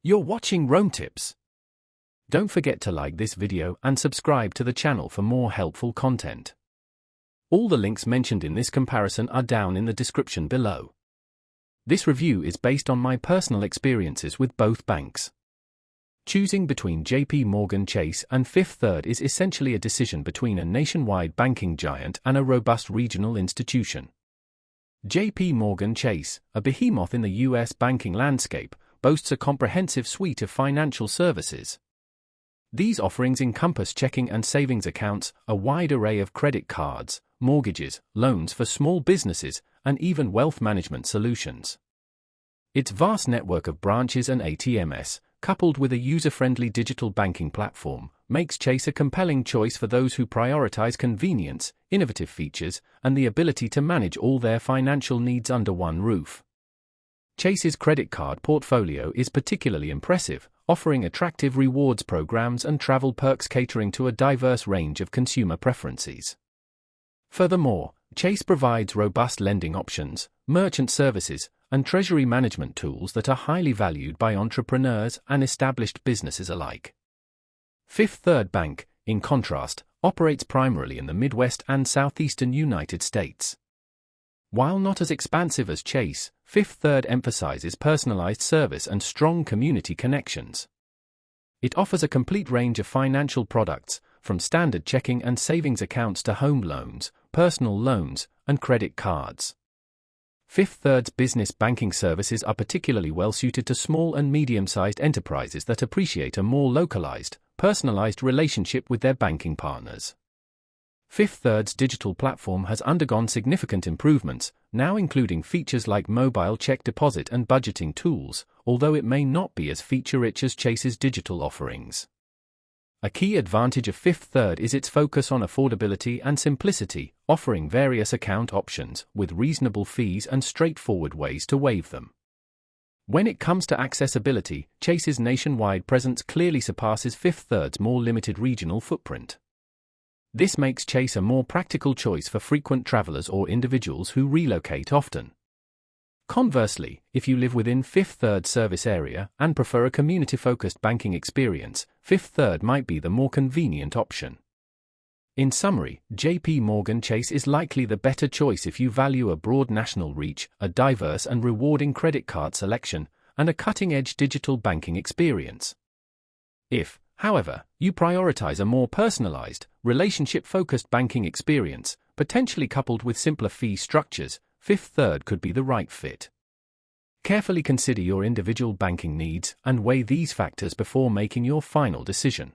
You're watching Rome Tips. Don't forget to like this video and subscribe to the channel for more helpful content. All the links mentioned in this comparison are down in the description below. This review is based on my personal experiences with both banks. Choosing between JPMorgan Chase and Fifth Third is essentially a decision between a nationwide banking giant and a robust regional institution. JPMorgan Chase, a behemoth in the US banking landscape, boasts a comprehensive suite of financial services. These offerings encompass checking and savings accounts, a wide array of credit cards, mortgages, loans for small businesses, and even wealth management solutions. Its vast network of branches and ATMs, coupled with a user-friendly digital banking platform, makes Chase a compelling choice for those who prioritize convenience, innovative features, and the ability to manage all their financial needs under one roof. Chase's credit card portfolio is particularly impressive, offering attractive rewards programs and travel perks catering to a diverse range of consumer preferences. Furthermore, Chase provides robust lending options, merchant services, and treasury management tools that are highly valued by entrepreneurs and established businesses alike. Fifth Third Bank, in contrast, operates primarily in the Midwest and southeastern United States. While not as expansive as Chase, Fifth Third emphasizes personalized service and strong community connections. It offers a complete range of financial products, from standard checking and savings accounts to home loans, personal loans, and credit cards. Fifth Third's business banking services are particularly well suited to small and medium-sized enterprises that appreciate a more localized, personalized relationship with their banking partners. Fifth Third's digital platform has undergone significant improvements, now including features like mobile check deposit and budgeting tools, although it may not be as feature-rich as Chase's digital offerings. A key advantage of Fifth Third is its focus on affordability and simplicity, offering various account options with reasonable fees and straightforward ways to waive them. When it comes to accessibility, Chase's nationwide presence clearly surpasses Fifth Third's more limited regional footprint. This makes Chase a more practical choice for frequent travelers or individuals who relocate often. Conversely, if you live within Fifth Third's service area and prefer a community-focused banking experience, Fifth Third might be the more convenient option. In summary, JPMorgan Chase is likely the better choice if you value a broad national reach, a diverse and rewarding credit card selection, and a cutting-edge digital banking experience. If, however, you prioritize a more personalized, relationship-focused banking experience, potentially coupled with simpler fee structures, Fifth Third could be the right fit. Carefully consider your individual banking needs and weigh these factors before making your final decision.